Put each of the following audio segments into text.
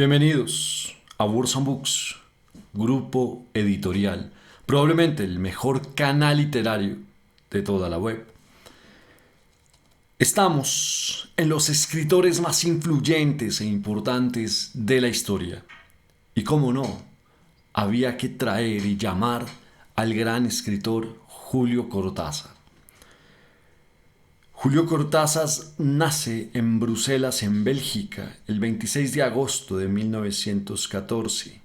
Bienvenidos a Words and Books, grupo editorial, probablemente el mejor canal literario de toda la web. Estamos en los escritores más influyentes e importantes de la historia. Y cómo no, había que traer y llamar al gran escritor Julio Cortázar. Julio Cortázar nace en Bruselas, en Bélgica, el 26 de agosto de 1914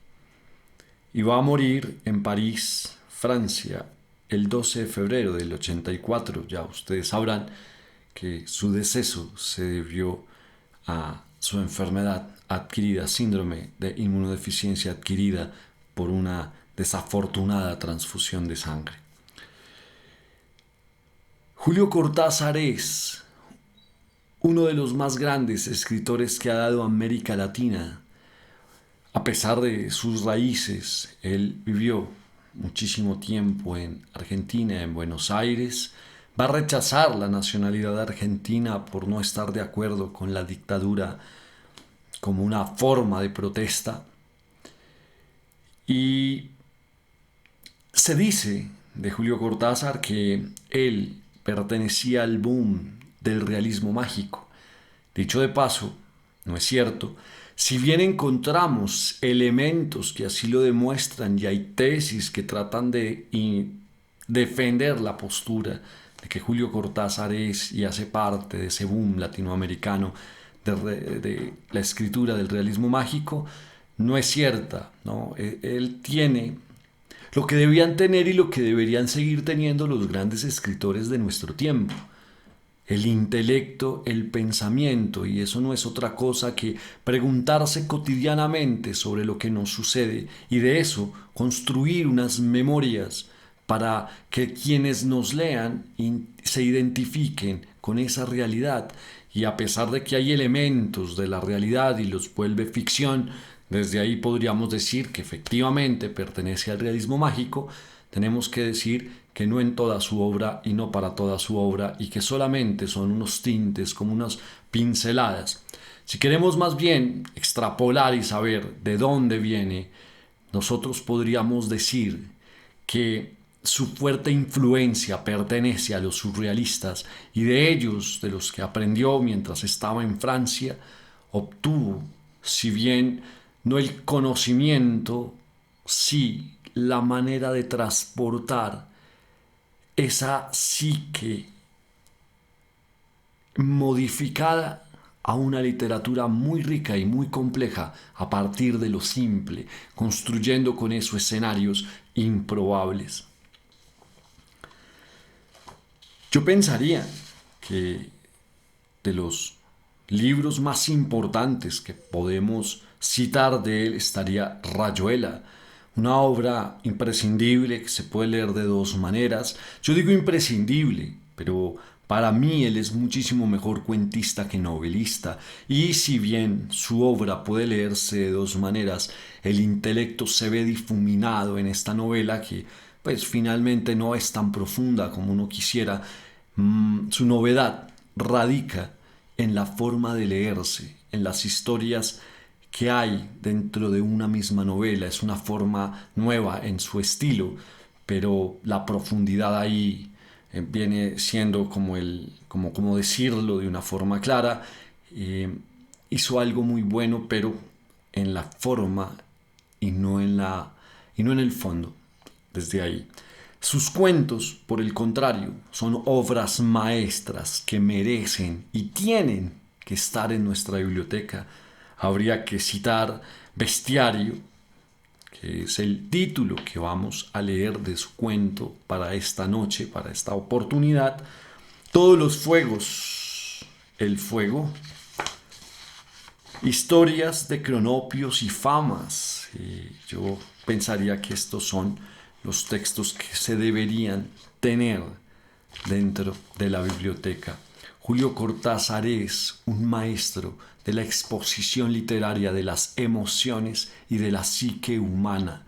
y va a morir en París, Francia, el 12 de febrero del 84. Ya ustedes sabrán que su deceso se debió a su enfermedad adquirida, síndrome de inmunodeficiencia adquirida por una desafortunada transfusión de sangre. Julio Cortázar es uno de los más grandes escritores que ha dado América Latina. A pesar de sus raíces, él vivió muchísimo tiempo en Argentina, en Buenos Aires. Va a rechazar la nacionalidad argentina por no estar de acuerdo con la dictadura como una forma de protesta. Y se dice de Julio Cortázar que él pertenecía al boom del realismo mágico. Dicho de paso, no es cierto. Si bien encontramos elementos que así lo demuestran y hay tesis que tratan de defender la postura de que Julio Cortázar es y hace parte de ese boom latinoamericano de la escritura del realismo mágico, no es cierta, ¿no? Él tiene lo que debían tener y lo que deberían seguir teniendo los grandes escritores de nuestro tiempo: el intelecto, el pensamiento, y eso no es otra cosa que preguntarse cotidianamente sobre lo que nos sucede y de eso construir unas memorias para que quienes nos lean se identifiquen con esa realidad. Y a pesar de que hay elementos de la realidad y los vuelve ficción, desde ahí podríamos decir que efectivamente pertenece al realismo mágico. Tenemos que decir que no en toda su obra y no para toda su obra, y que solamente son unos tintes, como unas pinceladas. Si queremos más bien extrapolar y saber de dónde viene, nosotros podríamos decir que su fuerte influencia pertenece a los surrealistas, y de ellos, de los que aprendió mientras estaba en Francia, obtuvo, si bien no el conocimiento, sí la manera de transportar esa psique modificada a una literatura muy rica y muy compleja a partir de lo simple, construyendo con eso escenarios improbables. Yo pensaría que de los libros más importantes que podemos citar de él estaría Rayuela, una obra imprescindible que se puede leer de dos maneras. Yo digo imprescindible, pero para mí él es muchísimo mejor cuentista que novelista, y si bien su obra puede leerse de dos maneras, el intelecto se ve difuminado en esta novela que pues finalmente no es tan profunda como uno quisiera. Su novedad radica en la forma de leerse, en las historias que hay dentro de una misma novela. Es una forma nueva en su estilo, pero la profundidad ahí viene siendo como decirlo de una forma clara. Hizo algo muy bueno, pero en la forma y no en el fondo. Desde ahí, sus cuentos, por el contrario, son obras maestras que merecen y tienen que estar en nuestra biblioteca. Habría que citar Bestiario, que es el título que vamos a leer de su cuento para esta noche, para esta oportunidad. Todos los fuegos, el fuego, historias de cronopios y famas. Yo pensaría que estos son los textos que se deberían tener dentro de la biblioteca. Julio Cortázar es un maestro de la exposición literaria de las emociones y de la psique humana,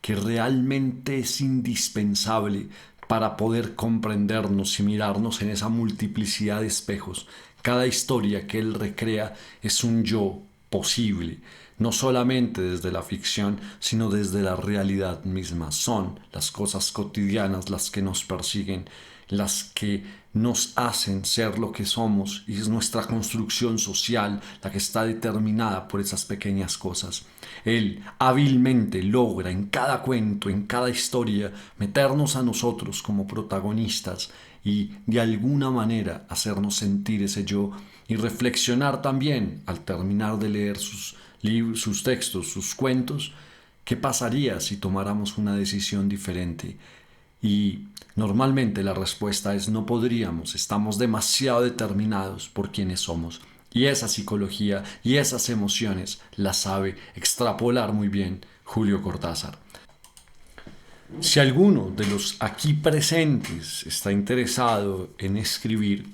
que realmente es indispensable para poder comprendernos y mirarnos en esa multiplicidad de espejos. Cada historia que él recrea es un yo posible, no solamente desde la ficción, sino desde la realidad misma. Son las cosas cotidianas las que nos persiguen, las que nos hacen ser lo que somos, y es nuestra construcción social la que está determinada por esas pequeñas cosas. Él hábilmente logra en cada cuento, en cada historia, meternos a nosotros como protagonistas y de alguna manera hacernos sentir ese yo y reflexionar también al terminar de leer sus libros, sus textos, sus cuentos, qué pasaría si tomáramos una decisión diferente. Y normalmente la respuesta es no podríamos, estamos demasiado determinados por quienes somos. Y esa psicología y esas emociones las sabe extrapolar muy bien Julio Cortázar. Si alguno de los aquí presentes está interesado en escribir,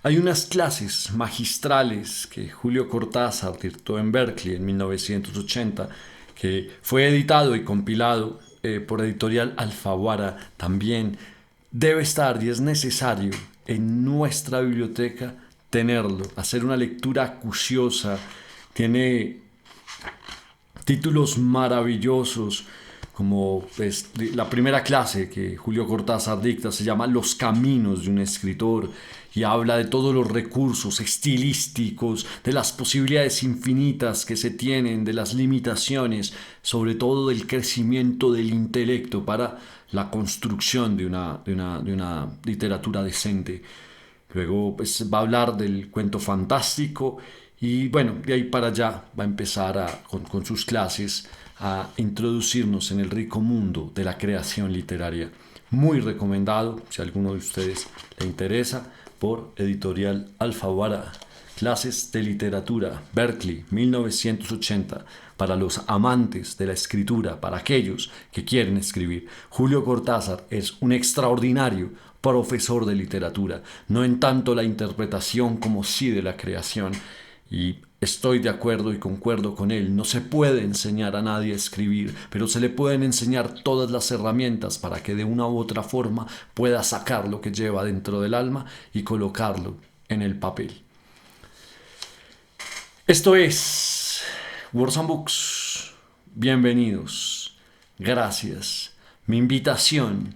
hay unas clases magistrales que Julio Cortázar dictó en Berkeley en 1980, que fue editado y compilado por Editorial Alfaguara. También debe estar y es necesario en nuestra biblioteca tenerlo, hacer una lectura acuciosa. Tiene títulos maravillosos, como pues, la primera clase que Julio Cortázar dicta se llama Los caminos de un escritor, y habla de todos los recursos estilísticos, de las posibilidades infinitas que se tienen, de las limitaciones, sobre todo del crecimiento del intelecto para la construcción de una literatura decente. Luego pues, va a hablar del cuento fantástico y bueno, de ahí para allá va a empezar con sus clases a introducirnos en el rico mundo de la creación literaria. Muy recomendado, si a alguno de ustedes le interesa, por Editorial Alfaguara. Clases de literatura, Berkeley, 1980, para los amantes de la escritura, para aquellos que quieren escribir. Julio Cortázar es un extraordinario profesor de literatura, no en tanto la interpretación como sí de la creación. Y estoy de acuerdo y concuerdo con él, no se puede enseñar a nadie a escribir, pero se le pueden enseñar todas las herramientas para que de una u otra forma pueda sacar lo que lleva dentro del alma y colocarlo en el papel. Esto es Words and Books. Bienvenidos. Gracias. Mi invitación: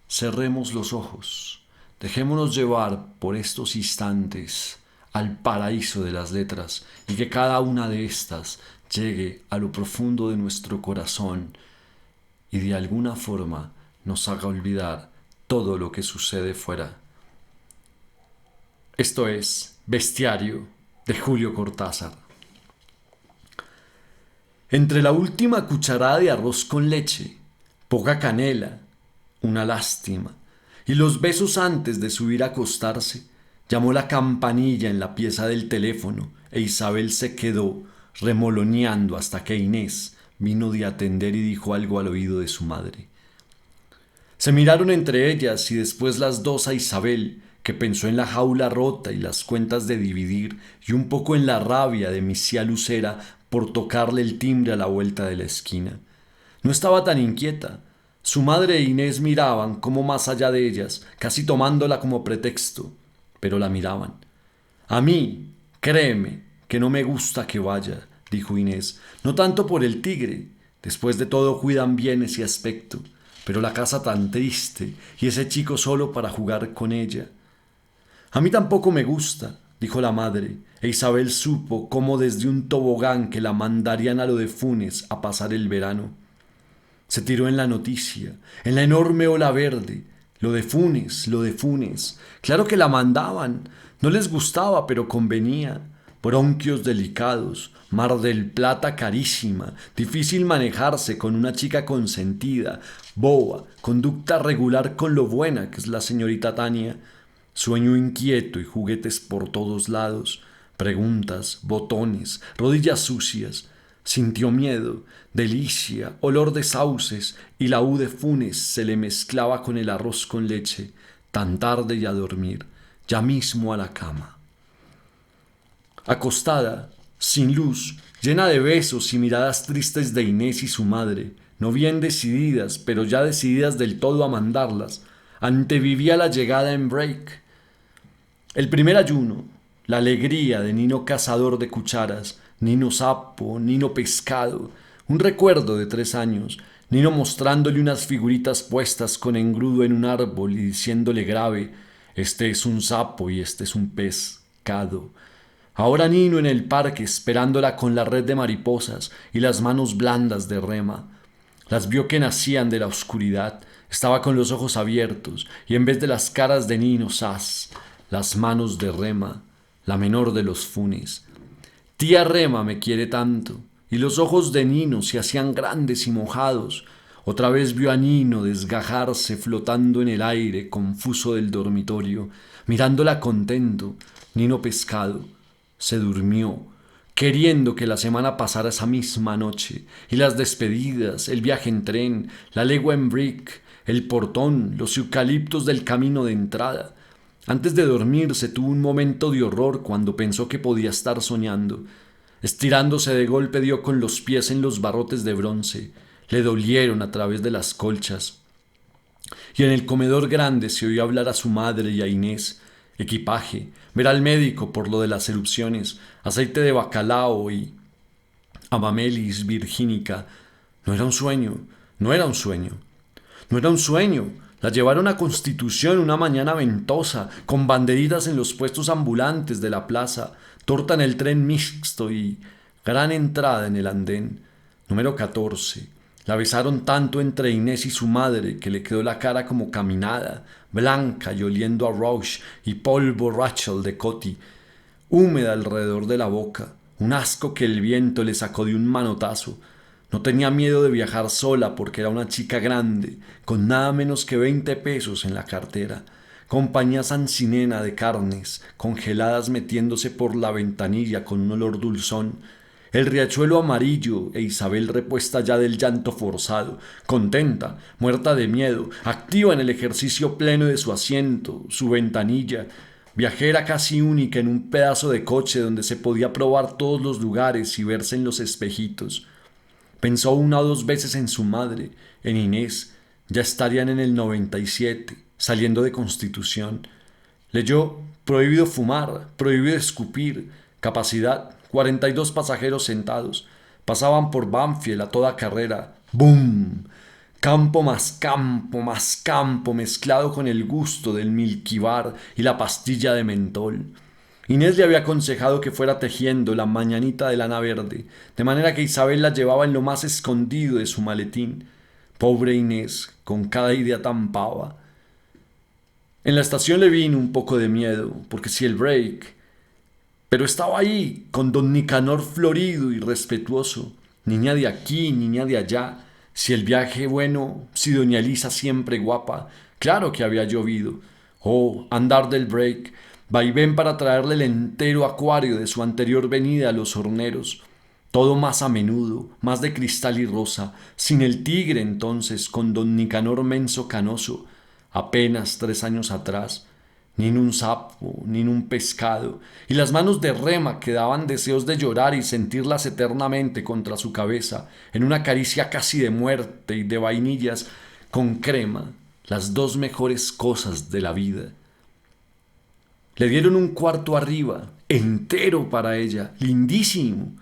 cerremos los ojos. Dejémonos llevar por estos instantes al paraíso de las letras y que cada una de estas llegue a lo profundo de nuestro corazón y de alguna forma nos haga olvidar todo lo que sucede fuera. Esto es Bestiario de Julio Cortázar. Entre la última cucharada de arroz con leche, poca canela, una lástima, y los besos antes de subir a acostarse, llamó la campanilla en la pieza del teléfono e Isabel se quedó remoloneando hasta que Inés vino de atender y dijo algo al oído de su madre. Se miraron entre ellas y después las dos a Isabel, que pensó en la jaula rota y las cuentas de dividir, y un poco en la rabia de Misia Lucera por tocarle el timbre a la vuelta de la esquina. No estaba tan inquieta. Su madre e Inés miraban como más allá de ellas, casi tomándola como pretexto, pero la miraban. A mí, créeme, que no me gusta que vaya, dijo Inés, no tanto por el tigre, después de todo cuidan bien ese aspecto, pero la casa tan triste y ese chico solo para jugar con ella. A mí tampoco me gusta, dijo la madre, e Isabel supo cómo desde un tobogán que la mandarían a lo de Funes a pasar el verano. Se tiró en la noticia, en la enorme ola verde. Lo de Funes, lo de Funes. Claro que la mandaban. No les gustaba, pero convenía. Bronquios delicados, Mar del Plata carísima, difícil manejarse con una chica consentida, boba, conducta regular con lo buena que es la señorita Tania, sueño inquieto y juguetes por todos lados, preguntas, botones, rodillas sucias. Sintió miedo, delicia, olor de sauces, y la U de Funes se le mezclaba con el arroz con leche. Tan tarde y a dormir, ya mismo a la cama. Acostada, sin luz, llena de besos y miradas tristes de Inés y su madre, no bien decididas, pero ya decididas del todo a mandarlas, antevivía la llegada en break. El primer ayuno, la alegría de Nino cazador de cucharas, Nino sapo, Nino pescado, un recuerdo de 3 años, Nino mostrándole unas figuritas puestas con engrudo en un árbol y diciéndole grave, este es un sapo y este es un pescado. Ahora Nino en el parque esperándola con la red de mariposas y las manos blandas de Rema. Las vio que nacían de la oscuridad, estaba con los ojos abiertos y en vez de las caras de Nino Sass, las manos de Rema, la menor de los Funes. Tía Rema me quiere tanto. Y los ojos de Nino se hacían grandes y mojados. Otra vez vio a Nino desgajarse flotando en el aire confuso del dormitorio, mirándola contento. Nino pescado se durmió, queriendo que la semana pasara esa misma noche, y las despedidas, el viaje en tren, la legua en brick, el portón, los eucaliptos del camino de entrada. Antes de dormirse tuvo un momento de horror cuando pensó que podía estar soñando. Estirándose de golpe dio con los pies en los barrotes de bronce. Le dolieron a través de las colchas. Y en el comedor grande se oyó hablar a su madre y a Inés. Equipaje, ver al médico por lo de las erupciones, aceite de bacalao y amamelis virgínica. No era un sueño, no era un sueño. No era un sueño. La llevaron a Constitución una mañana ventosa, con banderitas en los puestos ambulantes de la plaza, torta en el tren mixto y gran entrada en el andén. Número 14. La besaron tanto entre Inés y su madre que le quedó la cara como caminada, blanca y oliendo a Rouge y polvo Rachel de Coty, húmeda alrededor de la boca, un asco que el viento le sacó de un manotazo. No tenía miedo de viajar sola porque era una chica grande, con nada menos que 20 pesos en la cartera. Compañía sancinena de carnes, congeladas metiéndose por la ventanilla con un olor dulzón. El riachuelo amarillo e Isabel repuesta ya del llanto forzado, contenta, muerta de miedo, activa en el ejercicio pleno de su asiento, su ventanilla, viajera casi única en un pedazo de coche donde se podía probar todos los lugares y verse en los espejitos. Pensó 1 o 2 veces en su madre, en Inés. Ya estarían en el 97, saliendo de Constitución. Leyó prohibido fumar, prohibido escupir, capacidad 42 pasajeros sentados. Pasaban por Banfield a toda carrera. ¡Bum! Campo más campo, mezclado con el gusto del milquibar y la pastilla de mentol. Inés le había aconsejado que fuera tejiendo la mañanita de lana verde, de manera que Isabel la llevaba en lo más escondido de su maletín. Pobre Inés, con cada idea tan pava. En la estación le vino un poco de miedo, porque si el break... Pero estaba ahí, con don Nicanor florido y respetuoso. Niña de aquí, niña de allá. Si el viaje bueno, si doña Elisa siempre guapa. Claro que había llovido. Oh, andar del break. Vaivén para traerle el entero acuario de su anterior venida a los horneros. Todo más a menudo, más de cristal y rosa, sin el tigre entonces, con don Nicanor menso canoso, apenas 3 años atrás, ni un sapo, ni un pescado, y las manos de Rema que daban deseos de llorar y sentirlas eternamente contra su cabeza, en una caricia casi de muerte y de vainillas con crema, las 2 mejores cosas de la vida. Le dieron un cuarto arriba, entero para ella, lindísimo.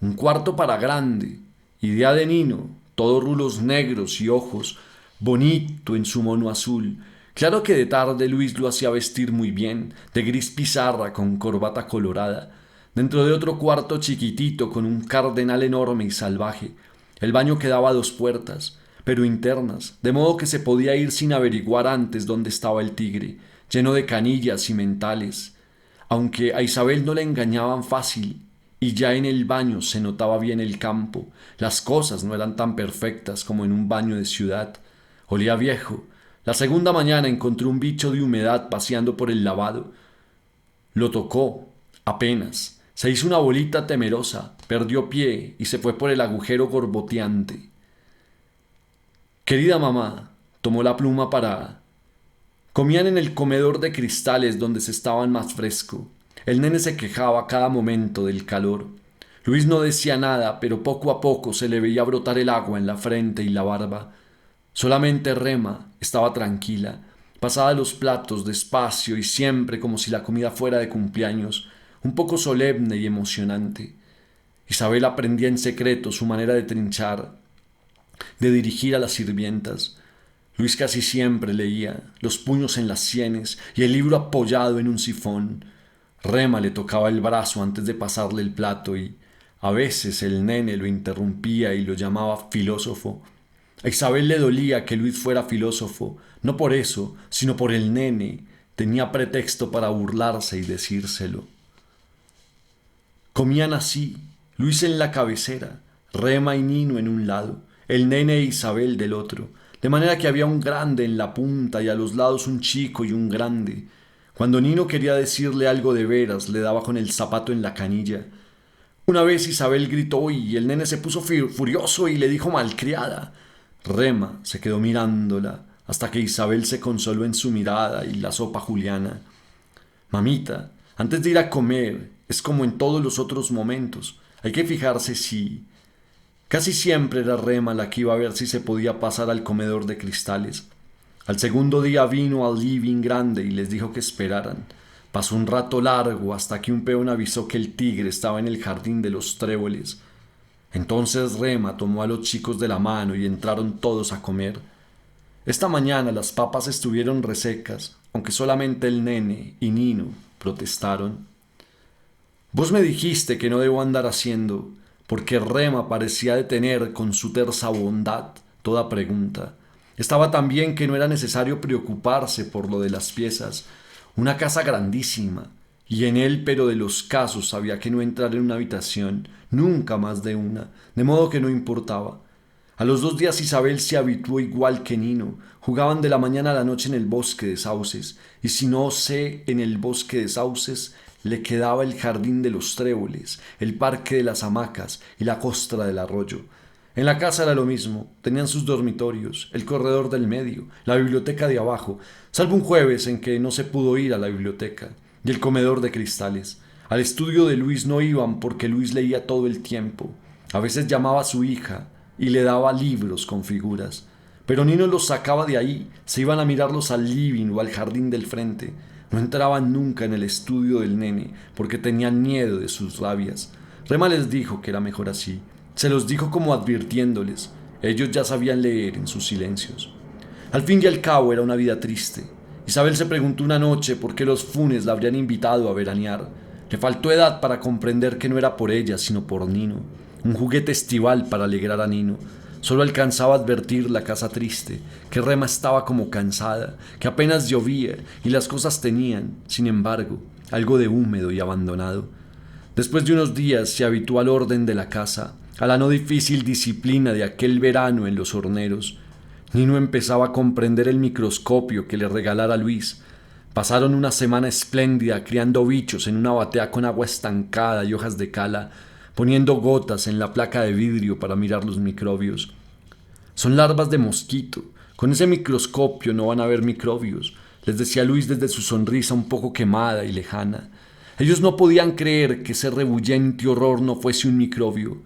Un cuarto para grande, idea de Nino, todo rulos negros y ojos, bonito en su mono azul. Claro que de tarde Luis lo hacía vestir muy bien, de gris pizarra con corbata colorada. Dentro de otro cuarto chiquitito con un cardenal enorme y salvaje. El baño quedaba a 2 puertas, pero internas, de modo que se podía ir sin averiguar antes dónde estaba el tigre, lleno de canillas y mentales. Aunque a Isabel no le engañaban fácil, y ya en el baño se notaba bien el campo. Las cosas no eran tan perfectas como en un baño de ciudad. Olía viejo. La segunda mañana encontró un bicho de humedad paseando por el lavado. Lo tocó, apenas. Se hizo una bolita temerosa, perdió pie y se fue por el agujero gorboteante. Querida mamá, tomó la pluma para... Comían en el comedor de cristales donde se estaban más fresco. El nene se quejaba a cada momento del calor. Luis no decía nada, pero poco a poco se le veía brotar el agua en la frente y la barba. Solamente Rema estaba tranquila. Pasaba los platos despacio y siempre como si la comida fuera de cumpleaños, un poco solemne y emocionante. Isabel aprendía en secreto su manera de trinchar, de dirigir a las sirvientas. Luis casi siempre leía, los puños en las sienes y el libro apoyado en un sifón. Rema le tocaba el brazo antes de pasarle el plato y a veces el nene lo interrumpía y lo llamaba filósofo. A Isabel le dolía que Luis fuera filósofo, no por eso, sino por el nene. Tenía pretexto para burlarse y decírselo. Comían así, Luis en la cabecera, Rema y Nino en un lado, el nene e Isabel del otro, de manera que había un grande en la punta y a los lados un chico y un grande. Cuando Nino quería decirle algo de veras, le daba con el zapato en la canilla. Una vez Isabel gritó y el nene se puso furioso y le dijo malcriada. Rema se quedó mirándola hasta que Isabel se consoló en su mirada y la sopa juliana. Mamita, antes de ir a comer, es como en todos los otros momentos. Hay que fijarse si... Casi siempre era Rema la que iba a ver si se podía pasar al comedor de cristales. Al segundo día vino al living grande y les dijo que esperaran. Pasó un rato largo hasta que un peón avisó que el tigre estaba en el jardín de los tréboles. Entonces Rema tomó a los chicos de la mano y entraron todos a comer. Esta mañana las papas estuvieron resecas, aunque solamente el nene y Nino protestaron. Vos me dijiste que no debo andar haciendo, porque Rema parecía detener con su tersa bondad toda pregunta. Estaba tan bien que no era necesario preocuparse por lo de las piezas. Una casa grandísima, y en el pero de los casos había que no entrar en una habitación, nunca más de una, de modo que no importaba. A los 2 días Isabel se habituó igual que Nino. Jugaban de la mañana a la noche en el bosque de sauces, y si no sé en el bosque de sauces, le quedaba el jardín de los tréboles, el parque de las hamacas y la costra del arroyo. En la casa era lo mismo, tenían sus dormitorios, el corredor del medio, la biblioteca de abajo, salvo un jueves en que no se pudo ir a la biblioteca, y el comedor de cristales. Al estudio de Luis no iban porque Luis leía todo el tiempo. A veces llamaba a su hija y le daba libros con figuras. Pero Nino los sacaba de ahí, se iban a mirarlos al living o al jardín del frente. No entraban nunca en el estudio del nene porque tenían miedo de sus rabias. Rema les dijo que era mejor así. Se los dijo como advirtiéndoles. Ellos ya sabían leer en sus silencios. Al fin y al cabo era una vida triste. Isabel se preguntó una noche por qué los Funes la habrían invitado a veranear. Le faltó edad para comprender que no era por ella, sino por Nino. Un juguete estival para alegrar a Nino. Solo alcanzaba a advertir la casa triste, que Rema estaba como cansada, que apenas llovía y las cosas tenían, sin embargo, algo de húmedo y abandonado. Después de unos días se habituó al orden de la casa, a la no difícil disciplina de aquel verano en los horneros. Nino empezaba a comprender el microscopio que le regalara Luis. Pasaron una semana espléndida criando bichos en una batea con agua estancada y hojas de cala, poniendo gotas en la placa de vidrio para mirar los microbios. Son larvas de mosquito. Con ese microscopio no van a ver microbios, les decía Luis desde su sonrisa un poco quemada y lejana. Ellos no podían creer que ese rebullente horror no fuese un microbio.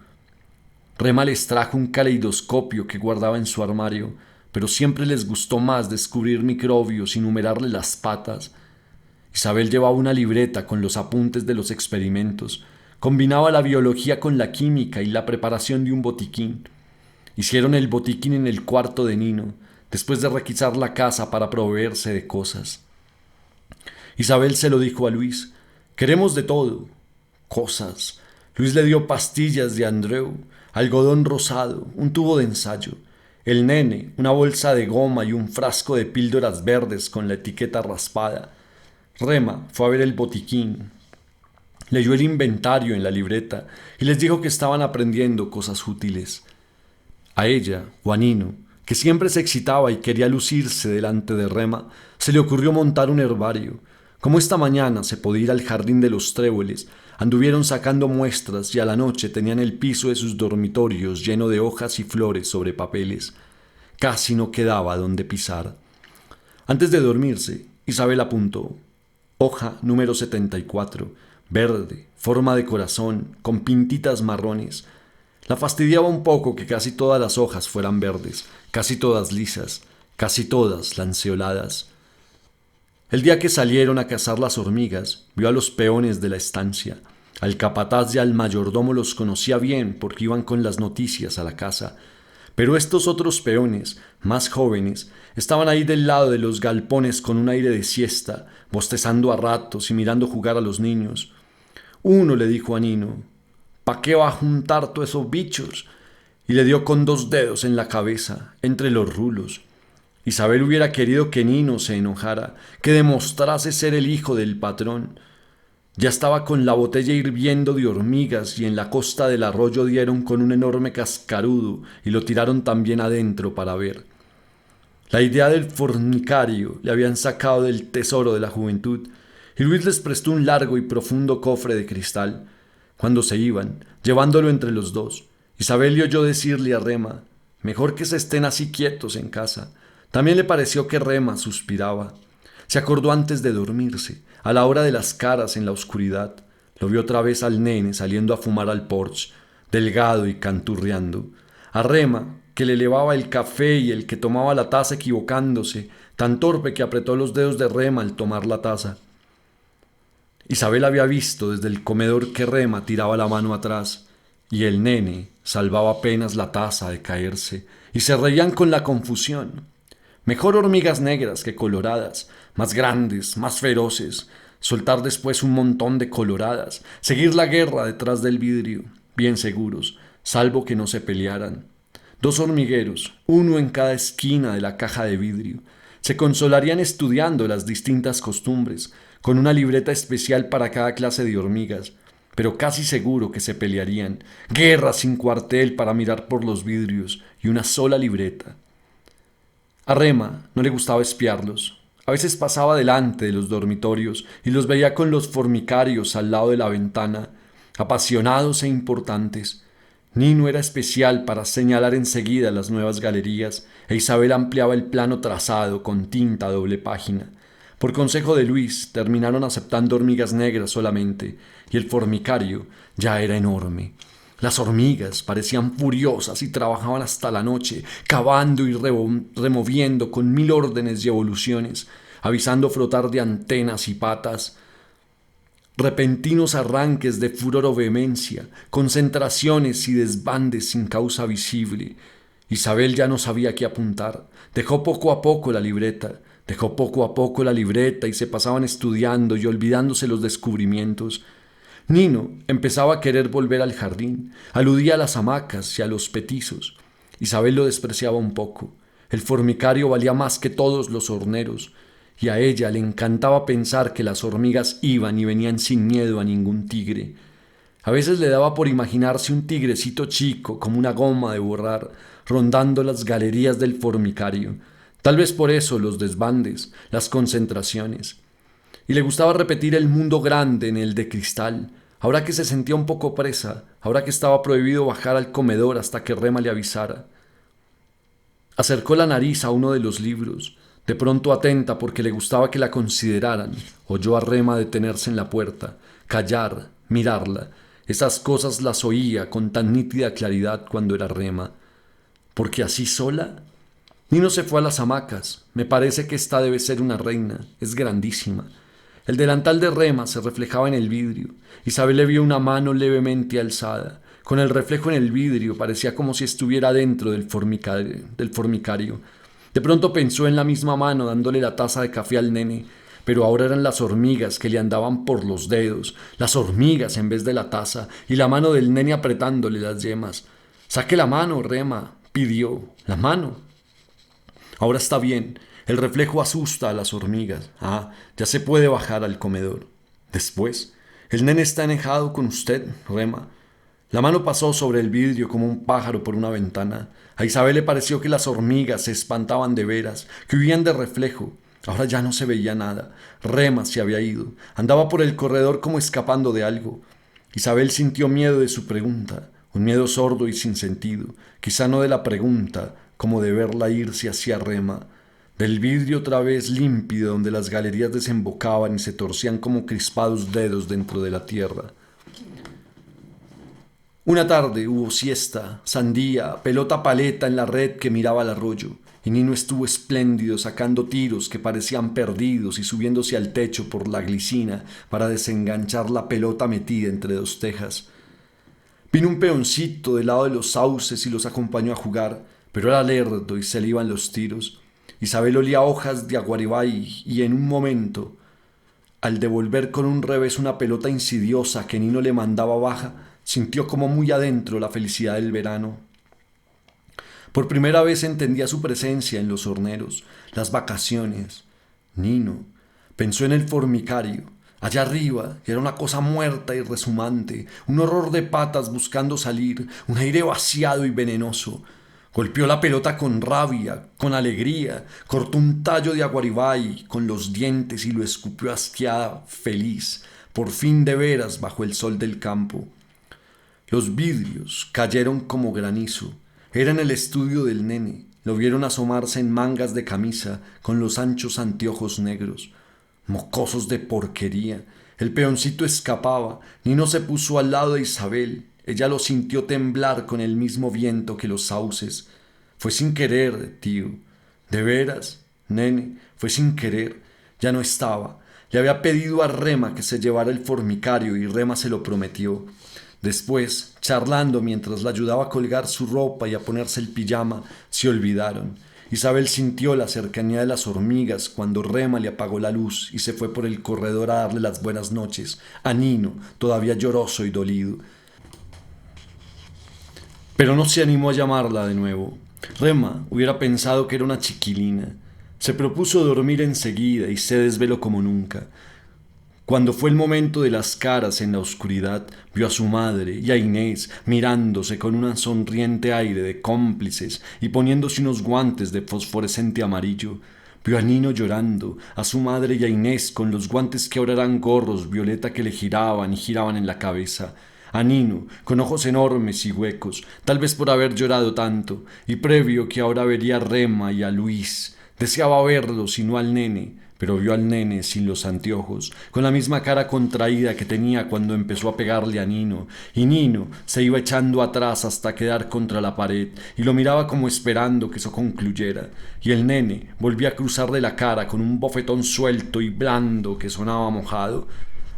Rema les trajo un caleidoscopio que guardaba en su armario, pero siempre les gustó más descubrir microbios y numerarle las patas. Isabel llevaba una libreta con los apuntes de los experimentos. Combinaba la biología con la química y la preparación de un botiquín. Hicieron el botiquín en el cuarto de Nino, después de requisar la casa para proveerse de cosas. Isabel se lo dijo a Luis. Queremos de todo. Cosas. Luis le dio pastillas de Andreu, algodón rosado, un tubo de ensayo. El nene, una bolsa de goma y un frasco de píldoras verdes con la etiqueta raspada. Rema fue a ver el botiquín. Leyó el inventario en la libreta y les dijo que estaban aprendiendo cosas útiles. A ella, o a Nino, que siempre se excitaba y quería lucirse delante de Rema, se le ocurrió montar un herbario. Como esta mañana se podía ir al jardín de los tréboles, anduvieron sacando muestras y a la noche tenían el piso de sus dormitorios lleno de hojas y flores sobre papeles. Casi no quedaba donde pisar. Antes de dormirse, Isabel apuntó: hoja número 74, verde, forma de corazón, con pintitas marrones. La fastidiaba un poco que casi todas las hojas fueran verdes, casi todas lisas, casi todas lanceoladas. El día que salieron a cazar las hormigas, vio a los peones de la estancia. Al capataz y al mayordomo los conocía bien porque iban con las noticias a la casa. Pero estos otros peones, más jóvenes, estaban ahí del lado de los galpones con un aire de siesta, bostezando a ratos y mirando jugar a los niños. Uno le dijo a Nino: «¿Pa qué va a juntar todos esos bichos?», y le dio con 2 dedos en la cabeza, entre los rulos. Isabel hubiera querido que Nino se enojara, que demostrase ser el hijo del patrón. Ya estaba con la botella hirviendo de hormigas y en la costa del arroyo dieron con un enorme cascarudo y lo tiraron también adentro para ver. La idea del fornicario le habían sacado del tesoro de la juventud y Luis les prestó un largo y profundo cofre de cristal. Cuando se iban, llevándolo entre los dos, Isabel le oyó decirle a Rema: «Mejor que se estén así quietos en casa». También le pareció que Rema suspiraba. Se acordó antes de dormirse, a la hora de las caras en la oscuridad. Lo vio otra vez al nene saliendo a fumar al porche, delgado y canturreando. A Rema, que le elevaba el café y el que tomaba la taza equivocándose, tan torpe que apretó los dedos de Rema al tomar la taza. Isabel había visto desde el comedor que Rema tiraba la mano atrás y el nene salvaba apenas la taza de caerse y se reían con la confusión. Mejor hormigas negras que coloradas, más grandes, más feroces, soltar después un montón de coloradas, seguir la guerra detrás del vidrio, bien seguros, salvo que no se pelearan. 2 hormigueros, uno en cada esquina de la caja de vidrio, se consolarían estudiando las distintas costumbres, con una libreta especial para cada clase de hormigas, pero casi seguro que se pelearían, guerra sin cuartel para mirar por los vidrios y una sola libreta. A Rema no le gustaba espiarlos. A veces pasaba delante de los dormitorios y los veía con los formicarios al lado de la ventana, apasionados e importantes. Nino era especial para señalar enseguida las nuevas galerías e Isabel ampliaba el plano trazado con tinta a doble página. Por consejo de Luis terminaron aceptando hormigas negras solamente y el formicario ya era enorme. Las hormigas parecían furiosas y trabajaban hasta la noche, cavando y removiendo con 1000 órdenes y evoluciones, avisando frotar de antenas y patas, repentinos arranques de furor o vehemencia, concentraciones y desbandes sin causa visible. Isabel ya no sabía qué apuntar. Dejó poco a poco la libreta y se pasaban estudiando y olvidándose los descubrimientos. Nino empezaba a querer volver al jardín, aludía a las hamacas y a los petizos. Isabel lo despreciaba un poco. El formicario valía más que todos los horneros, y a ella le encantaba pensar que las hormigas iban y venían sin miedo a ningún tigre. A veces le daba por imaginarse un tigrecito chico, como una goma de borrar, rondando las galerías del formicario. Tal vez por eso los desbandes, las concentraciones. Y le gustaba repetir el mundo grande en el de cristal, ahora que se sentía un poco presa, ahora que estaba prohibido bajar al comedor hasta que Rema le avisara. Acercó la nariz a uno de los libros, de pronto atenta porque le gustaba que la consideraran. Oyó a Rema detenerse en la puerta, callar, mirarla. Esas cosas las oía con tan nítida claridad cuando era Rema. ¿Porque así sola? Nino se fue a las hamacas. Me parece que esta debe ser una reina, es grandísima. El delantal de Rema se reflejaba en el vidrio. Isabel le vio una mano levemente alzada. Con el reflejo en el vidrio parecía como si estuviera dentro del formicario. De pronto pensó en la misma mano dándole la taza de café al nene, pero ahora eran las hormigas que le andaban por los dedos, las hormigas en vez de la taza, y la mano del nene apretándole las yemas. «Saque la mano, Rema», pidió. «La mano». Ahora está bien. El reflejo asusta a las hormigas. Ya se puede bajar al comedor. Después, el nene está enojado con usted, Rema. La mano pasó sobre el vidrio como un pájaro por una ventana. A Isabel le pareció que las hormigas se espantaban de veras, que huían de reflejo. Ahora ya no se veía nada. Rema se había ido. Andaba por el corredor como escapando de algo. Isabel sintió miedo de su pregunta, un miedo sordo y sin sentido. Quizá no de la pregunta, como de verla irse hacia Rema. Del vidrio otra vez límpido donde las galerías desembocaban y se torcían como crispados dedos dentro de la tierra. Una tarde hubo siesta, sandía, pelota paleta en la red que miraba al arroyo, y Nino estuvo espléndido sacando tiros que parecían perdidos y subiéndose al techo por la glicina para desenganchar la pelota metida entre dos tejas. Vino un peoncito del lado de los sauces y los acompañó a jugar, pero era lerdo y se le iban los tiros. Isabel olía hojas de aguaribay y en un momento, al devolver con un revés una pelota insidiosa que Nino le mandaba baja, sintió como muy adentro la felicidad del verano. Por primera vez entendía su presencia en los horneros, las vacaciones. Nino pensó en el formicario, allá arriba, y era una cosa muerta y rezumante, un horror de patas buscando salir, un aire vaciado y venenoso. Golpeó la pelota con rabia, con alegría, cortó un tallo de aguaribay con los dientes y lo escupió asqueada, feliz, por fin de veras bajo el sol del campo. Los vidrios cayeron como granizo. Era en el estudio del nene. Lo vieron asomarse en mangas de camisa con los anchos anteojos negros. Mocosos de porquería. El peoncito escapaba. Nino se puso al lado de Isabel. Ella lo sintió temblar con el mismo viento que los sauces. Fue sin querer, tío. ¿De veras, nene? Fue sin querer. Ya no estaba. Le había pedido a Rema que se llevara el formicario y Rema se lo prometió. Después, charlando mientras la ayudaba a colgar su ropa y a ponerse el pijama, se olvidaron. Isabel sintió la cercanía de las hormigas cuando Rema le apagó la luz y se fue por el corredor a darle las buenas noches a Nino, todavía lloroso y dolido. Pero no se animó a llamarla de nuevo. Rema hubiera pensado que era una chiquilina. Se propuso dormir enseguida y se desveló como nunca. Cuando fue el momento de las caras en la oscuridad, vio a su madre y a Inés mirándose con un sonriente aire de cómplices y poniéndose unos guantes de fosforescente amarillo. Vio a Nino llorando, a su madre y a Inés con los guantes que ahora eran gorros violeta que le giraban y giraban en la cabeza. A Nino, con ojos enormes y huecos, tal vez por haber llorado tanto, y previo que ahora vería a Rema y a Luis. Deseaba verlos y no al nene, pero vio al nene sin los anteojos, con la misma cara contraída que tenía cuando empezó a pegarle a Nino, y Nino se iba echando atrás hasta quedar contra la pared, y lo miraba como esperando que eso concluyera, y el nene volvía a cruzarle la cara con un bofetón suelto y blando que sonaba mojado,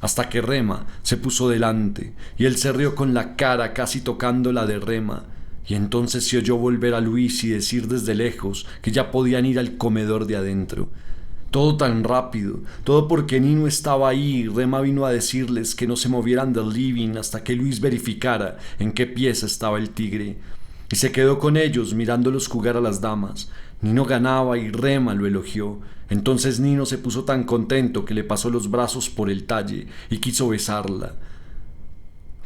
hasta que Rema se puso delante, y él se rió con la cara casi tocando la de Rema, y entonces se oyó volver a Luis y decir desde lejos que ya podían ir al comedor de adentro. Todo tan rápido, todo porque Nino estaba ahí y Rema vino a decirles que no se movieran del living hasta que Luis verificara en qué pieza estaba el tigre. Y se quedó con ellos mirándolos jugar a las damas. Nino ganaba y Rema lo elogió. Entonces Nino se puso tan contento que le pasó los brazos por el talle y quiso besarla.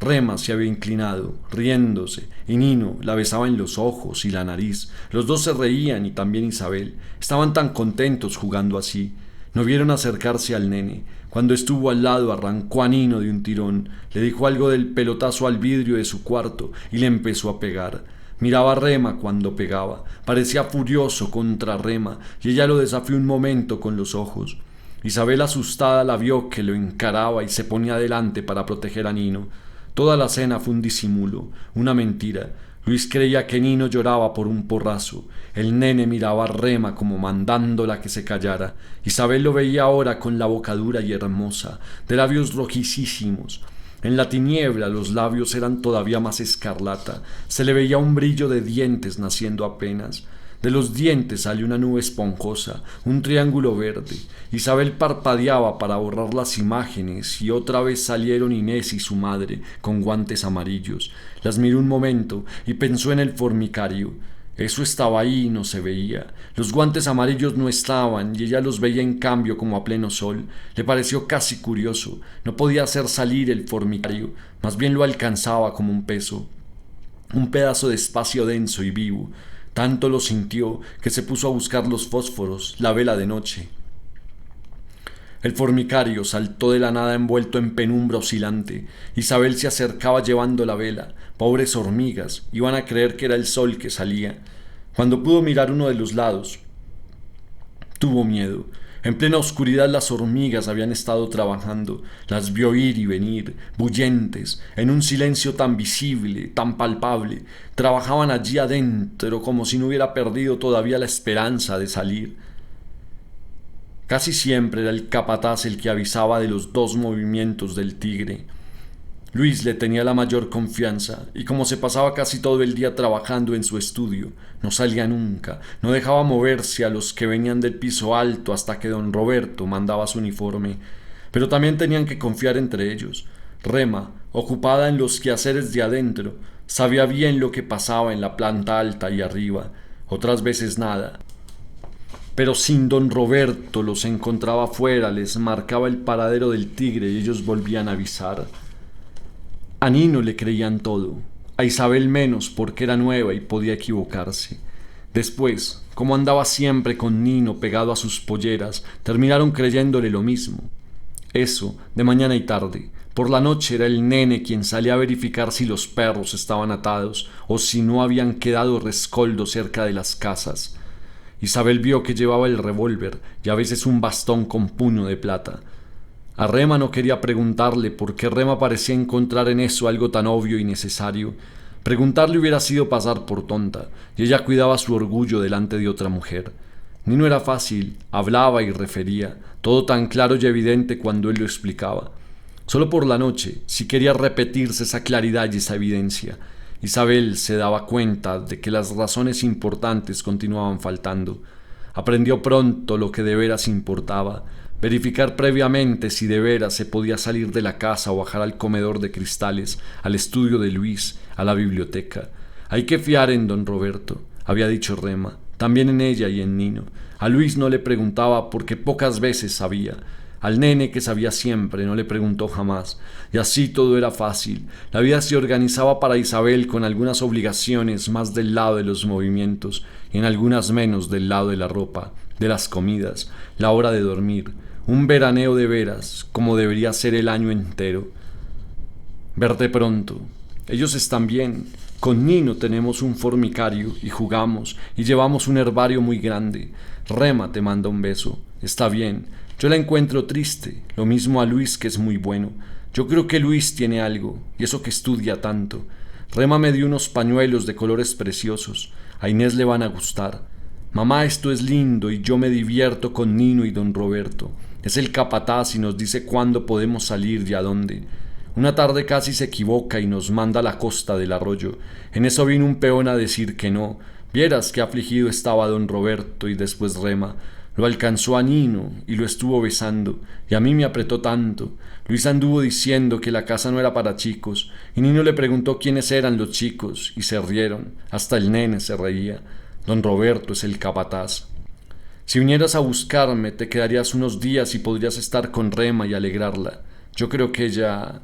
Rema se había inclinado, riéndose, y Nino la besaba en los ojos y la nariz. Los dos se reían y también Isabel. Estaban tan contentos jugando así. No vieron acercarse al nene. Cuando estuvo al lado arrancó a Nino de un tirón, le dijo algo del pelotazo al vidrio de su cuarto y le empezó a pegar. Miraba a Rema cuando pegaba, parecía furioso contra Rema y ella lo desafió un momento con los ojos. Isabel asustada la vio que lo encaraba y se ponía adelante para proteger a Nino. Toda la cena fue un disimulo, una mentira. Luis creía que Nino lloraba por un porrazo. El nene miraba a Rema como mandándola que se callara. Isabel lo veía ahora con la boca dura y hermosa, de labios rojicísimos. En la tiniebla los labios eran todavía más escarlata. Se le veía un brillo de dientes naciendo apenas. De los dientes salió una nube esponjosa, un triángulo verde. Isabel parpadeaba para borrar las imágenes y otra vez salieron Inés y su madre con guantes amarillos. Las miró un momento y pensó en el formicario. Eso estaba ahí y no se veía. Los guantes amarillos no estaban y ella los veía en cambio como a pleno sol. Le pareció casi curioso. No podía hacer salir el formicario, más bien lo alcanzaba como un peso. Un pedazo de espacio denso y vivo. Tanto lo sintió que se puso a buscar los fósforos, la vela de noche. El formicario saltó de la nada envuelto en penumbra oscilante. Isabel se acercaba llevando la vela. Pobres hormigas, iban a creer que era el sol que salía. Cuando pudo mirar uno de los lados, tuvo miedo. En plena oscuridad las hormigas habían estado trabajando, las vio ir y venir, bullentes, en un silencio tan visible, tan palpable, trabajaban allí adentro como si no hubiera perdido todavía la esperanza de salir. Casi siempre era el capataz el que avisaba de los dos movimientos del tigre. Luis le tenía la mayor confianza, y como se pasaba casi todo el día trabajando en su estudio, no salía nunca, no dejaba moverse a los que venían del piso alto hasta que don Roberto mandaba su uniforme. Pero también tenían que confiar entre ellos. Rema, ocupada en los quehaceres de adentro, sabía bien lo que pasaba en la planta alta y arriba, otras veces nada. Pero sin don Roberto los encontraba fuera, les marcaba el paradero del tigre y ellos volvían a avisar. A Nino le creían todo, a Isabel menos porque era nueva y podía equivocarse. Después, como andaba siempre con Nino pegado a sus polleras, terminaron creyéndole lo mismo. Eso, de mañana y tarde. Por la noche era el nene quien salía a verificar si los perros estaban atados o si no habían quedado rescoldos cerca de las casas. Isabel vio que llevaba el revólver y a veces un bastón con puño de plata. A Rema no quería preguntarle porque Rema parecía encontrar en eso algo tan obvio y necesario. Preguntarle hubiera sido pasar por tonta, y ella cuidaba su orgullo delante de otra mujer. Ni no era fácil, hablaba y refería, todo tan claro y evidente cuando él lo explicaba. Solo por la noche, si quería repetirse esa claridad y esa evidencia, Isabel se daba cuenta de que las razones importantes continuaban faltando. Aprendió pronto lo que de veras importaba, verificar previamente si de veras se podía salir de la casa o bajar al comedor de cristales, al estudio de Luis, a la biblioteca. Hay que fiar en don Roberto, había dicho Rema, también en ella y en Nino. A Luis no le preguntaba porque pocas veces sabía. Al nene, que sabía siempre, no le preguntó jamás, y así todo era fácil. La vida se organizaba para Isabel con algunas obligaciones más del lado de los movimientos y en algunas menos del lado de la ropa, de las comidas, la hora de dormir, un veraneo de veras, como debería ser el año entero. Verte pronto. Ellos están bien. Con Nino tenemos un formicario y jugamos y llevamos un herbario muy grande. Rema te manda un beso. Está bien. Yo la encuentro triste, lo mismo a Luis, que es muy bueno. Yo creo que Luis tiene algo, y eso que estudia tanto. Rema me dio unos pañuelos de colores preciosos. A Inés le van a gustar. Mamá, esto es lindo y yo me divierto con Nino y don Roberto. Es el capataz y nos dice cuándo podemos salir y a dónde. Una tarde casi se equivoca y nos manda a la costa del arroyo. En eso vino un peón a decir que no. Vieras qué afligido estaba don Roberto y después Rema. Lo alcanzó a Nino y lo estuvo besando, y a mí me apretó tanto. Luis anduvo diciendo que la casa no era para chicos, y Nino le preguntó quiénes eran los chicos, y se rieron, hasta el nene se reía. Don Roberto es el capataz. Si vinieras a buscarme, te quedarías unos días y podrías estar con Rema y alegrarla. Yo creo que ella...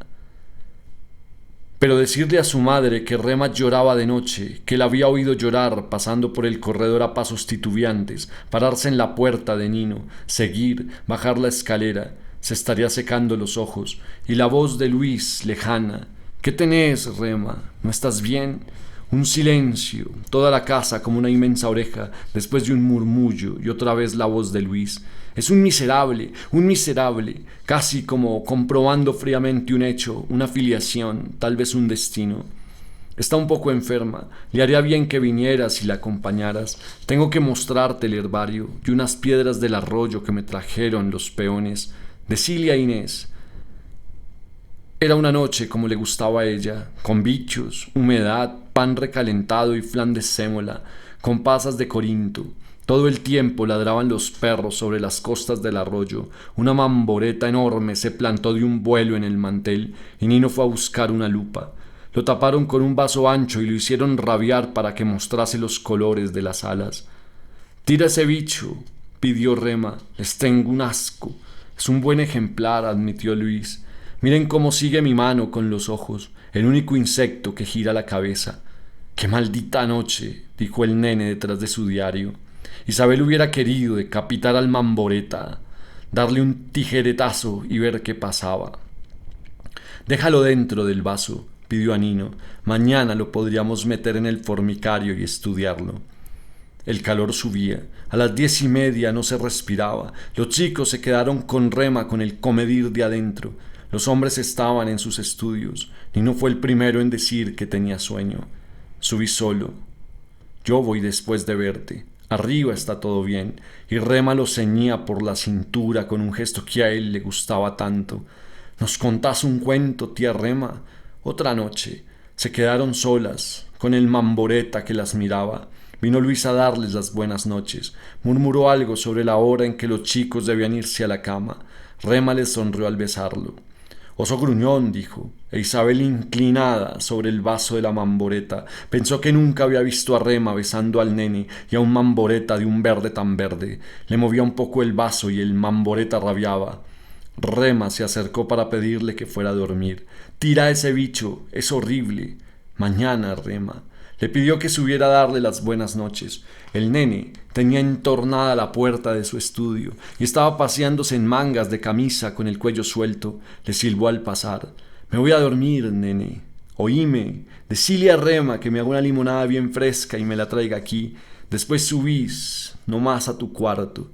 Pero decirle a su madre que Rema lloraba de noche, que la había oído llorar pasando por el corredor a pasos titubeantes, pararse en la puerta de Nino, seguir, bajar la escalera, se estaría secando los ojos, y la voz de Luis, lejana. ¿Qué tenés, Rema? ¿No estás bien? Un silencio, toda la casa como una inmensa oreja, después de un murmullo y otra vez la voz de Luis. Es un miserable, casi como comprobando fríamente un hecho, una filiación, tal vez un destino. Está un poco enferma, le haría bien que vinieras y la acompañaras. Tengo que mostrarte el herbario y unas piedras del arroyo que me trajeron los peones. Decile a Inés. Era una noche como le gustaba a ella, con bichos, humedad, pan recalentado y flan de sémola, con pasas de Corinto. Todo el tiempo ladraban los perros sobre las costas del arroyo. Una mamboreta enorme se plantó de un vuelo en el mantel y Nino fue a buscar una lupa. Lo taparon con un vaso ancho y lo hicieron rabiar para que mostrase los colores de las alas. «Tira ese bicho», pidió Rema. «Les tengo un asco». «Es un buen ejemplar», admitió Luis. «Miren cómo sigue mi mano con los ojos, el único insecto que gira la cabeza». «¡Qué maldita noche!», dijo el nene detrás de su diario. Isabel hubiera querido decapitar al mamboreta, darle un tijeretazo y ver qué pasaba. «Déjalo dentro del vaso», pidió a Nino. «Mañana lo podríamos meter en el formicario y estudiarlo». El calor subía. A las 10:30 no se respiraba. Los chicos se quedaron con Rema con el comedir de adentro. Los hombres estaban en sus estudios. Nino fue el primero en decir que tenía sueño. Subí solo. Yo voy después de verte. Arriba está todo bien. Y Rema lo ceñía por la cintura con un gesto que a él le gustaba tanto. ¿Nos contás un cuento, tía Rema? Otra noche. Se quedaron solas, con el mamboreta que las miraba. Vino Luis a darles las buenas noches. Murmuró algo sobre la hora en que los chicos debían irse a la cama. Rema les sonrió al besarlo. Oso gruñón, dijo, e Isabel, inclinada sobre el vaso de la mamboreta, pensó que nunca había visto a Rema besando al nene y a un mamboreta de un verde tan verde. Le movía un poco el vaso y el mamboreta rabiaba. Rema se acercó para pedirle que fuera a dormir. «Tira ese bicho, es horrible». «Mañana, Rema». Le pidió que subiera a darle las buenas noches. El nene tenía entornada la puerta de su estudio y estaba paseándose en mangas de camisa con el cuello suelto. Le silbó al pasar. «Me voy a dormir, nene. Oíme, decile a Rema que me haga una limonada bien fresca y me la traiga aquí. Después subís, nomás a tu cuarto».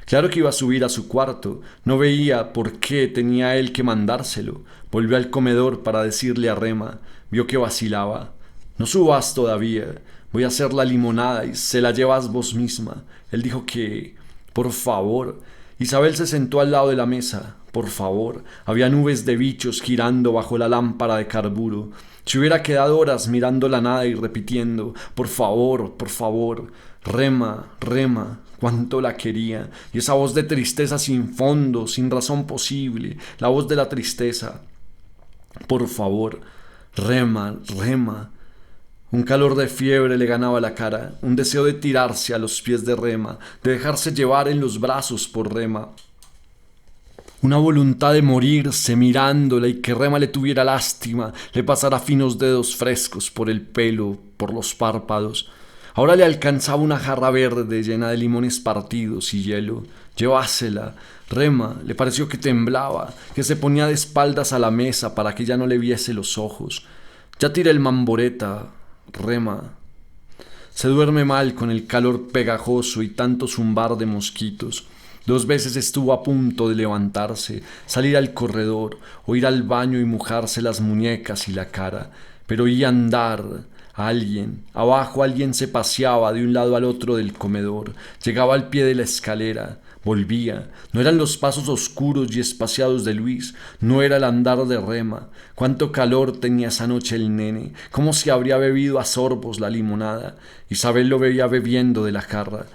Claro que iba a subir a su cuarto. No veía por qué tenía él que mandárselo. Volvió al comedor para decirle a Rema. Vio que vacilaba. «No subas todavía. Voy a hacer la limonada y se la llevas vos misma». Él dijo que... «Por favor». Isabel se sentó al lado de la mesa. Por favor. Había nubes de bichos girando bajo la lámpara de carburo. Se hubiera quedado horas mirando la nada y repitiendo: «Por favor, por favor». Rema, Rema, cuánto la quería. Y esa voz de tristeza sin fondo, sin razón posible. La voz de la tristeza. «Por favor, Rema, Rema». Un calor de fiebre le ganaba la cara, un deseo de tirarse a los pies de Rema, de dejarse llevar en los brazos por Rema. Una voluntad de morirse mirándola y que Rema le tuviera lástima, le pasara finos dedos frescos por el pelo, por los párpados. Ahora le alcanzaba una jarra verde llena de limones partidos y hielo. Llevásela. Rema le pareció que temblaba, que se ponía de espaldas a la mesa para que ya no le viese los ojos. «Ya tiré el mamboreta, Rema». Se duerme mal con el calor pegajoso y tanto zumbar de mosquitos. 2 veces estuvo a punto de levantarse, salir al corredor, o ir al baño y mojarse las muñecas y la cara, pero oía andar a alguien. Abajo alguien se paseaba de un lado al otro del comedor, llegaba al pie de la escalera, volvía. No eran los pasos oscuros y espaciados de Luis, no era el andar de Rema. Cuánto calor tenía esa noche el nene, cómo se habría bebido a sorbos la limonada. Isabel lo veía bebiendo de la jarra,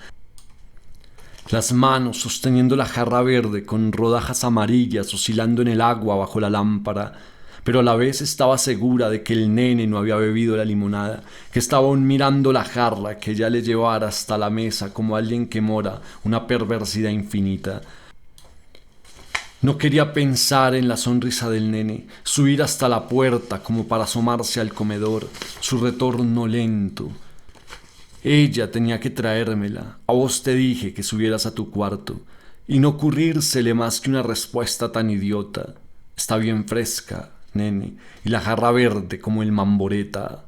las manos sosteniendo la jarra verde con rodajas amarillas oscilando en el agua bajo la lámpara, pero a la vez estaba segura de que el nene no había bebido la limonada, que estaba aún mirando la jarra que ya le llevara hasta la mesa como alguien que mora una perversidad infinita. No quería pensar en la sonrisa del nene, subir hasta la puerta como para asomarse al comedor, su retorno lento. Ella tenía que traérmela. A vos te dije que subieras a tu cuarto. Y no ocurrírsele más que una respuesta tan idiota. Está bien fresca, nene, y la jarra verde como el mamboreta.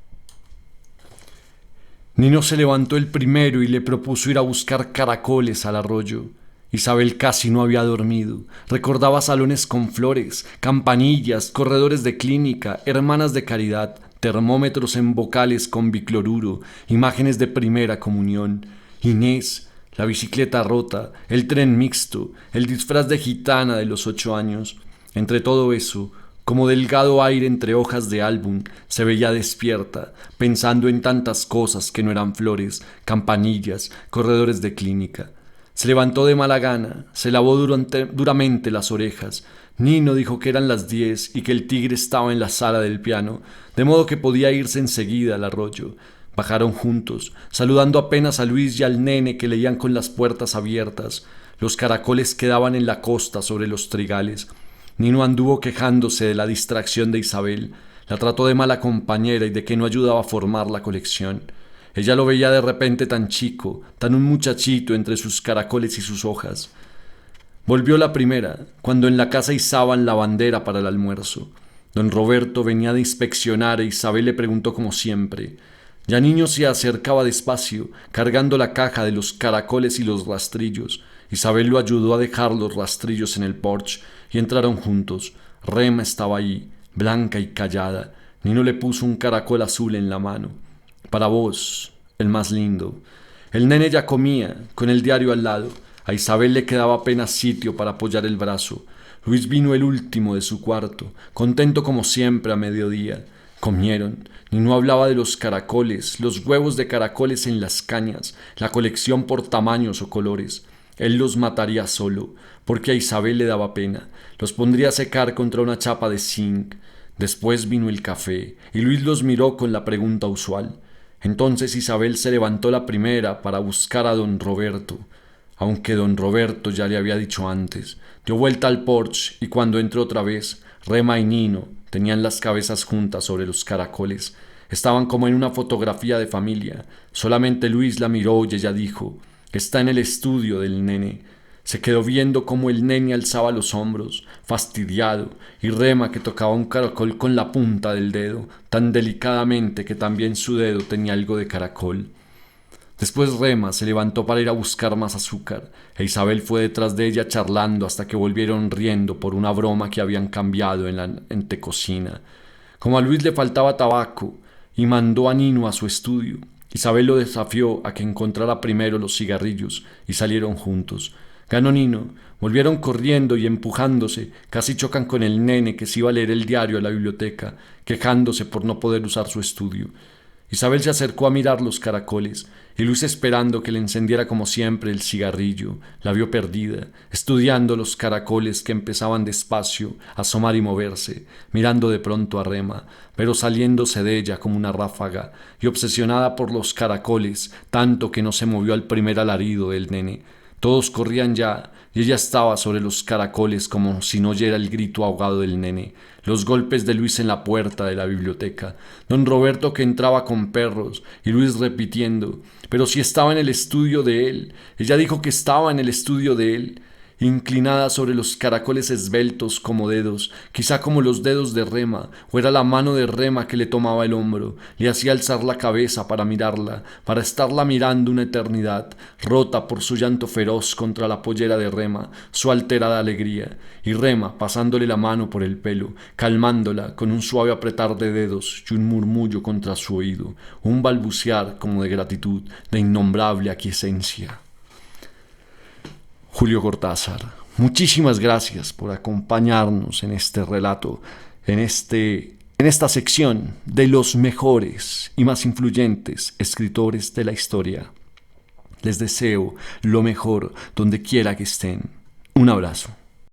Nino se levantó el primero y le propuso ir a buscar caracoles al arroyo. Isabel casi no había dormido. Recordaba salones con flores, campanillas, corredores de clínica, hermanas de caridad, termómetros en bocales con bicloruro, imágenes de primera comunión. Inés, la bicicleta rota, el tren mixto, el disfraz de gitana de los 8 años. Entre todo eso, como delgado aire entre hojas de álbum, se veía despierta, pensando en tantas cosas que no eran flores, campanillas, corredores de clínica. Se levantó de mala gana, se lavó duramente las orejas. Nino dijo que eran las 10 y que el tigre estaba en la sala del piano, de modo que podía irse enseguida al arroyo. Bajaron juntos, saludando apenas a Luis y al nene que leían con las puertas abiertas. Los caracoles quedaban en la costa sobre los trigales. Nino anduvo quejándose de la distracción de Isabel. La trató de mala compañera y de que no ayudaba a formar la colección. Ella lo veía de repente tan chico, tan un muchachito entre sus caracoles y sus hojas. Volvió la primera, cuando en la casa izaban la bandera para el almuerzo. Don Roberto venía de inspeccionar e Isabel le preguntó como siempre: Ya Niño se acercaba despacio, cargando la caja de los caracoles y los rastrillos. Isabel lo ayudó a dejar los rastrillos en el porche y entraron juntos. Rema estaba ahí, blanca y callada. Nino le puso un caracol azul en la mano. Para vos, el más lindo. El nene ya comía, con el diario al lado. A Isabel le quedaba apenas sitio para apoyar el brazo. Luis vino el último de su cuarto, contento como siempre a mediodía. Comieron. Nino hablaba de los caracoles, los huevos de caracoles en las cañas, la colección por tamaños o colores. Él los mataría solo, porque a Isabel le daba pena. Los pondría a secar contra una chapa de zinc. Después vino el café, y Luis los miró con la pregunta usual. Entonces Isabel se levantó la primera para buscar a don Roberto, aunque don Roberto ya le había dicho antes. Dio vuelta al porche y cuando entró otra vez, Rema y Nino tenían las cabezas juntas sobre los caracoles. Estaban como en una fotografía de familia. Solamente Luis la miró y ella dijo: «Está en el estudio del nene». Se quedó viendo cómo el nene alzaba los hombros, fastidiado, y Rema que tocaba un caracol con la punta del dedo, tan delicadamente que también su dedo tenía algo de caracol. Después Rema se levantó para ir a buscar más azúcar, e Isabel fue detrás de ella charlando hasta que volvieron riendo por una broma que habían cambiado en la antecocina. Como a Luis le faltaba tabaco, y mandó a Nino a su estudio, Isabel lo desafió a que encontrara primero los cigarrillos, y salieron juntos. Ganó Nino. Volvieron corriendo y empujándose, casi chocan con el nene que se iba a leer el diario a la biblioteca, quejándose por no poder usar su estudio. Isabel se acercó a mirar los caracoles, y Luis, esperando que le encendiera como siempre el cigarrillo, la vio perdida, estudiando los caracoles que empezaban despacio a asomar y moverse, mirando de pronto a Rema, pero saliéndose de ella como una ráfaga, y obsesionada por los caracoles, tanto que no se movió al primer alarido del nene. Todos corrían ya, y ella estaba sobre los caracoles como si no oyera el grito ahogado del nene, los golpes de Luis en la puerta de la biblioteca, don Roberto que entraba con perros, y Luis repitiendo: «Pero si estaba en el estudio de él». Ella dijo que estaba en el estudio de él, inclinada sobre los caracoles esbeltos como dedos, quizá como los dedos de Rema, o era la mano de Rema que le tomaba el hombro, le hacía alzar la cabeza para mirarla, para estarla mirando una eternidad, rota por su llanto feroz contra la pollera de Rema, su alterada alegría, y Rema pasándole la mano por el pelo, calmándola con un suave apretar de dedos y un murmullo contra su oído, un balbucear como de gratitud, de innombrable aquiescencia. Julio Cortázar, muchísimas gracias por acompañarnos en este relato, en esta sección de los mejores y más influyentes escritores de la historia. Les deseo lo mejor donde quiera que estén. Un abrazo.